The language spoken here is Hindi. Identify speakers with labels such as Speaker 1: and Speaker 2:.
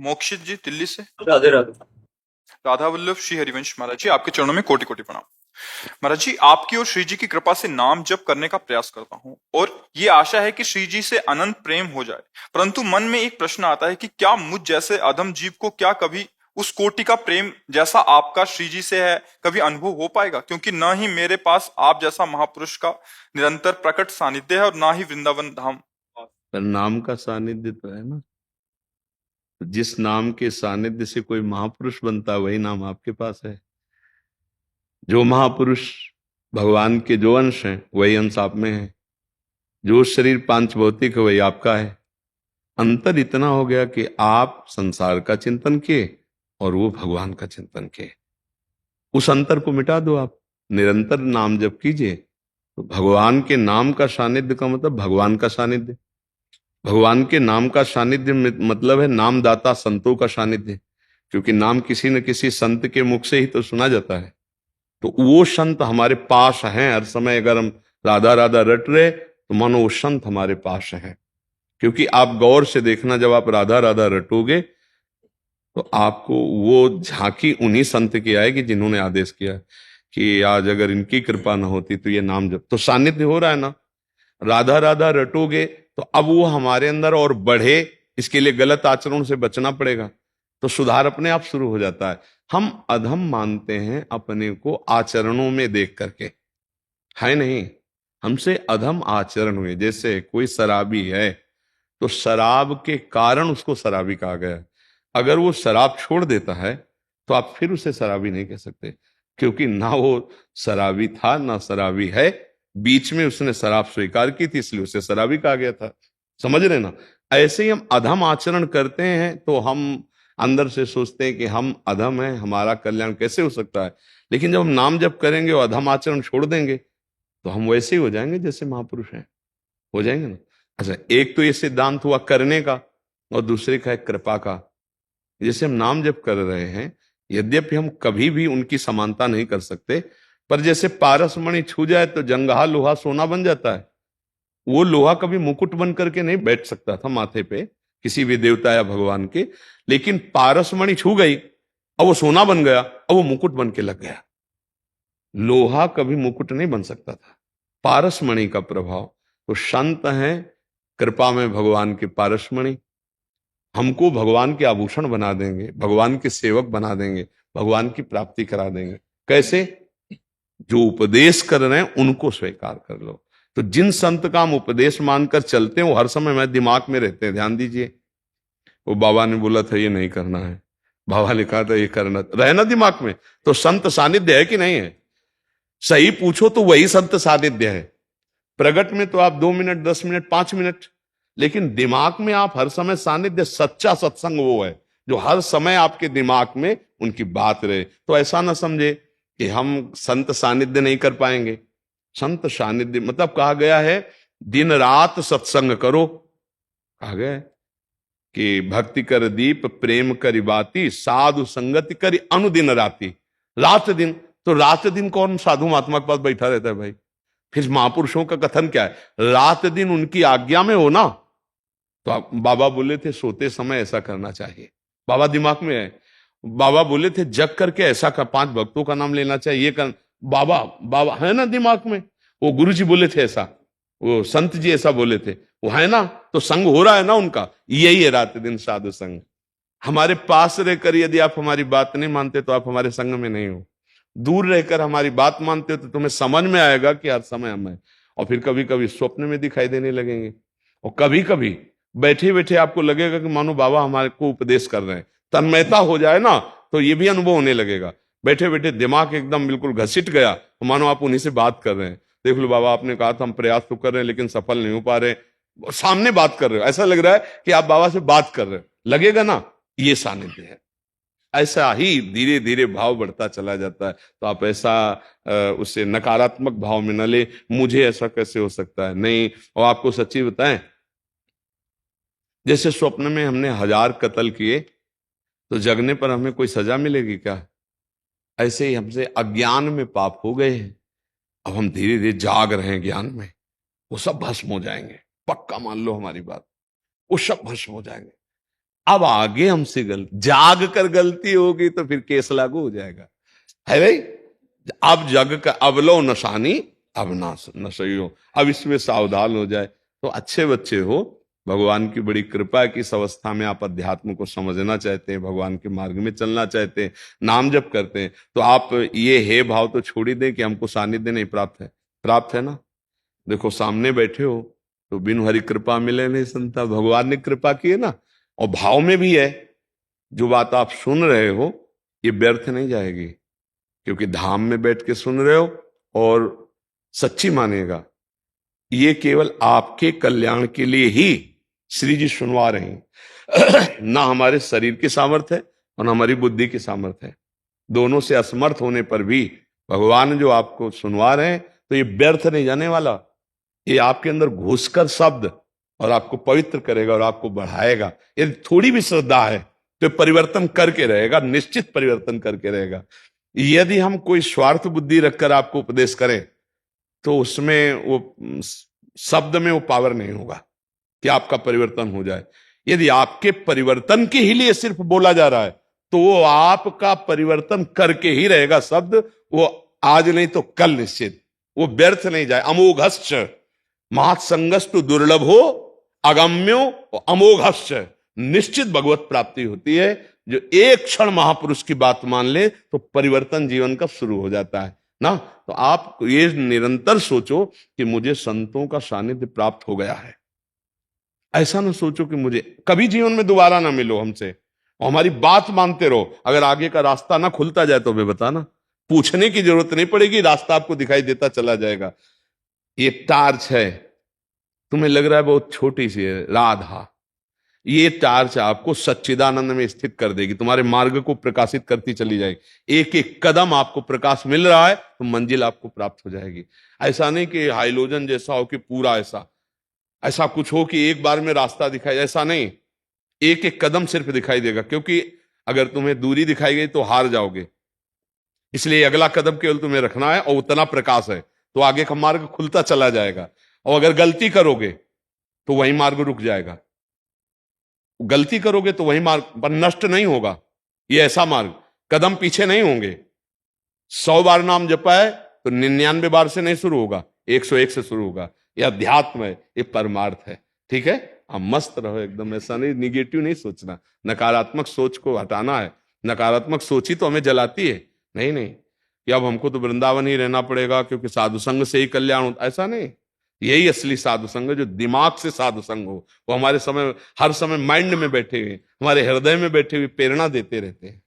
Speaker 1: मोक्षित जी दिल्ली से।
Speaker 2: राधे राधे।
Speaker 1: राधा वल्लभ श्री हरिवंश महाराज जी, आपके चरणों में कोटि कोटि प्रणाम। महाराज जी, आपकी और श्री जी की कृपा से नाम जप करने का प्रयास करता हूँ और ये आशा है कि श्री जी से अनंत प्रेम हो जाए। परंतु मन में एक प्रश्न आता है कि क्या मुझ जैसे अधम जीव को क्या कभी उस कोटि का प्रेम जैसा आपका श्री जी से है कभी अनुभव हो पाएगा? क्योंकि न ही मेरे पास आप जैसा महापुरुष का निरंतर प्रकट सानिध्य है और ना ही वृंदावन धाम।
Speaker 3: पर नाम का सानिध्य तो है ना। जिस नाम के सानिध्य से कोई महापुरुष बनता है वही नाम आपके पास है। जो महापुरुष भगवान के जो अंश हैं वही अंश आप में है। जो शरीर पांच भौतिक है वही आपका है। अंतर इतना हो गया कि आप संसार का चिंतन किए और वो भगवान का चिंतन किए। उस अंतर को मिटा दो, आप निरंतर नाम जप कीजिए तो भगवान के नाम का सानिध्य का मतलब भगवान का सानिध्य। भगवान के नाम का सानिध्य मतलब है नामदाता संतों का सानिध्य, क्योंकि नाम किसी न किसी संत के मुख से ही तो सुना जाता है। तो वो संत हमारे पास हैं हर समय। अगर हम राधा राधा रट रहे तो मानो वो संत हमारे पास है। क्योंकि आप गौर से देखना, जब आप राधा राधा रटोगे तो आपको वो झांकी उन्हीं संत की आएगी जिन्होंने आदेश किया कि आज अगर इनकी कृपा न होती तो ये नाम जप। तो सानिध्य हो रहा है ना। राधा राधा रटोगे तो अब वो हमारे अंदर और बढ़े, इसके लिए गलत आचरण से बचना पड़ेगा। तो सुधार अपने आप शुरू हो जाता है। हम अधम मानते हैं अपने को आचरणों में देख करके, है नहीं। हमसे अधम आचरण हुए। जैसे कोई शराबी है तो शराब के कारण उसको शराबी कहा गया। अगर वो शराब छोड़ देता है तो आप फिर उसे शराबी नहीं कह सकते, क्योंकि ना वो शराबी था ना शराबी है। बीच में उसने शराब स्वीकार की थी इसलिए उसे शराबी कहा गया था। समझ रहे ना। ऐसे ही हम अधम आचरण करते हैं तो हम अंदर से सोचते हैं कि हम अधम हैं, हमारा कल्याण कैसे हो सकता है। लेकिन जब हम नाम जप करेंगे और अधम आचरण छोड़ देंगे तो हम वैसे ही हो जाएंगे जैसे महापुरुष हैं, हो जाएंगे ना। अच्छा, एक तो ये सिद्धांत हुआ करने का और दूसरे का है कृपा का। जैसे हम नाम जप कर रहे हैं, यद्यपि हम कभी भी उनकी समानता नहीं कर सकते, पर जैसे पारसमणि छू जाए तो जंगहा लोहा सोना बन जाता है। वो लोहा कभी मुकुट बन करके नहीं बैठ सकता था माथे पे किसी भी देवता या भगवान के, लेकिन पारसमणि छू गई अब वो सोना बन गया, अब वो मुकुट बन के लग गया। लोहा कभी मुकुट नहीं बन सकता था, पारसमणि का प्रभाव। तो संत हैं कृपा में भगवान के पारसमणि, हमको भगवान के आभूषण बना देंगे, भगवान के सेवक बना देंगे, भगवान की प्राप्ति करा देंगे। कैसे? जो उपदेश कर रहे हैं उनको स्वीकार कर लो। तो जिन संत का हम उपदेश मानकर चलते हैं वो हर समय हमारे दिमाग में रहते हैं। ध्यान दीजिए, वो बाबा ने बोला था ये नहीं करना है, बाबा ने कहा था ये करना, रहना दिमाग में। तो संत सानिध्य है कि नहीं है? सही पूछो तो वही संत सानिध्य है। प्रगट में तो आप 2 मिनट 10 मिनट 5 मिनट, लेकिन दिमाग में आप हर समय सानिध्य। सच्चा सत्संग वो है जो हर समय आपके दिमाग में उनकी बात रहे। तो ऐसा ना समझे कि हम संत सानिध्य नहीं कर पाएंगे। संत सानिध्य मतलब कहा गया है दिन रात सत्संग करो। कहा गया है कि भक्ति कर दीप प्रेम करी बाती साधु संगति करी अनुदिन राती। रात दिन, तो रात दिन कौन साधु महात्मा के पास बैठा रहता है भाई? फिर महापुरुषों का कथन क्या है? रात दिन उनकी आज्ञा में हो ना। तो आप बाबा बोले थे सोते समय ऐसा करना चाहिए, बाबा दिमाग में है। बाबा बोले थे जग करके ऐसा कर, 5 भक्तों का नाम लेना चाहिए, ये कर, बाबा बाबा है ना दिमाग में। वो गुरु जी बोले थे ऐसा, वो संत जी ऐसा बोले थे, वो है ना। तो संग हो रहा है ना उनका, यही है रात दिन साधु संग। हमारे पास रहकर यदि आप हमारी बात नहीं मानते तो आप हमारे संग में नहीं हो। दूर रहकर हमारी बात मानते हो तो तुम्हें समझ में आएगा कि हर समय हम हैं। और फिर कभी कभी स्वप्न में दिखाई देने लगेंगे, और कभी कभी बैठे बैठे आपको लगेगा कि मानो बाबा हमारे को उपदेश कर रहे हैं। तन्मयता हो जाए ना तो ये भी अनुभव होने लगेगा। बैठे बैठे दिमाग एकदम बिल्कुल घसीट गया तो मानो आप उन्हीं से बात कर रहे हैं। देख लो बाबा आपने कहा था हम प्रयास तो कर रहे हैं लेकिन सफल नहीं हो पा रहे, सामने बात कर रहे हो, ऐसा लग रहा है कि आप बाबा से बात कर रहे हो, लगेगा ना। ये सानिध्य है। ऐसा ही धीरे धीरे भाव बढ़ता चला जाता है। तो आप ऐसा उससे नकारात्मक भाव में न ले, मुझे ऐसा कैसे हो सकता है, नहीं। और आपको सच्ची बताएं, जैसे स्वप्न में हमने 1000 कत्ल किए तो जगने पर हमें कोई सजा मिलेगी क्या? ऐसे ही हमसे अज्ञान में पाप हो गए हैं, अब हम धीरे धीरे जाग रहे हैं ज्ञान में, वो सब भस्म हो जाएंगे। पक्का मान लो हमारी बात, वो सब भस्म हो जाएंगे। अब आगे हमसे गलती, जाग कर गलती होगी तो फिर केस लागू हो जाएगा, है भाई। अब जग का अवलो नशानी, अब ना नशइयो, अब इसमें सावधान हो जाए। तो अच्छे बच्चे हो, भगवान की बड़ी कृपा है कि इस अवस्था में आप अध्यात्म को समझना चाहते हैं, भगवान के मार्ग में चलना चाहते हैं, नाम जप करते हैं, तो आप ये हे भाव तो छोड़ ही दें कि हमको सानिध्य नहीं प्राप्त है। प्राप्त है ना। देखो सामने बैठे हो तो बिन हरि कृपा मिले नहीं संता, भगवान ने कृपा की है ना। और भाव में भी है, जो बात आप सुन रहे हो ये व्यर्थ नहीं जाएगी, क्योंकि धाम में बैठ के सुन रहे हो और सच्ची मानेगा। ये केवल आपके कल्याण के लिए ही श्री जी सुनवा रहे हैं। ना हमारे शरीर की सामर्थ्य है और ना हमारी बुद्धि की सामर्थ्य है। दोनों से असमर्थ होने पर भी भगवान जो आपको सुनवा रहे हैं, तो ये व्यर्थ नहीं जाने वाला। ये आपके अंदर घुसकर शब्द और आपको पवित्र करेगा और आपको बढ़ाएगा। यदि थोड़ी भी श्रद्धा है तो परिवर्तन करके रहेगा, निश्चित परिवर्तन करके रहेगा। यदि हम कोई स्वार्थ बुद्धि रखकर आपको उपदेश करें तो उसमें वो शब्द में वो पावर नहीं होगा कि आपका परिवर्तन हो जाए। यदि आपके परिवर्तन के ही लिए सिर्फ बोला जा रहा है तो वो आपका परिवर्तन करके ही रहेगा शब्द, वो आज नहीं तो कल निश्चित, वो व्यर्थ नहीं जाए। अमोघश्च महासंगस्तु दुर्लभ हो अगम्यो अमोघश्च, निश्चित भगवत प्राप्ति होती है। जो एक क्षण महापुरुष की बात मान ले तो परिवर्तन जीवन का शुरू हो जाता है ना। तो आप ये निरंतर सोचो कि मुझे संतों का सानिध्य प्राप्त हो गया है। ऐसा ना सोचो कि मुझे कभी जीवन में दोबारा ना मिलो हमसे, और हमारी बात मानते रहो। अगर आगे का रास्ता ना खुलता जाए तो भी बताना, पूछने की जरूरत नहीं पड़ेगी, रास्ता आपको दिखाई देता चला जाएगा। ये टार्च है, तुम्हें लग रहा है बहुत छोटी सी है, राधा, ये टार्च आपको सच्चिदानंद में स्थित कर देगी, तुम्हारे मार्ग को प्रकाशित करती चली जाएगी। एक एक कदम आपको प्रकाश मिल रहा है तो मंजिल आपको प्राप्त हो जाएगी। ऐसा नहीं कि हाइलोजन जैसा हो कि पूरा ऐसा कुछ हो कि एक बार में रास्ता दिखाई, ऐसा नहीं। एक एक कदम सिर्फ दिखाई देगा, क्योंकि अगर तुम्हें दूरी दिखाई गई तो हार जाओगे। इसलिए अगला कदम केवल तुम्हें रखना है और उतना प्रकाश है तो आगे का मार्ग खुलता चला जाएगा। और अगर गलती करोगे तो वही मार्ग रुक जाएगा। गलती करोगे तो वही मार्ग पर नष्ट नहीं होगा। ये ऐसा मार्ग, कदम पीछे नहीं होंगे। 100 बार नाम जपा है तो 99 बार से नहीं शुरू होगा, 101 से शुरू होगा। यह अध्यात्म है, ये परमार्थ है। ठीक है, आप मस्त रहो एकदम, ऐसा नहीं, निगेटिव नहीं सोचना, नकारात्मक सोच को हटाना है। नकारात्मक सोच ही तो हमें जलाती है। नहीं नहीं कि अब हमको तो वृंदावन ही रहना पड़ेगा क्योंकि साधु संग से ही कल्याण होता, ऐसा नहीं। यही असली साधु संग है, जो दिमाग से साधु संग हो। वो हमारे समय, हर समय माइंड में बैठे हुए, हमारे हृदय में बैठे हुए प्रेरणा देते रहते हैं।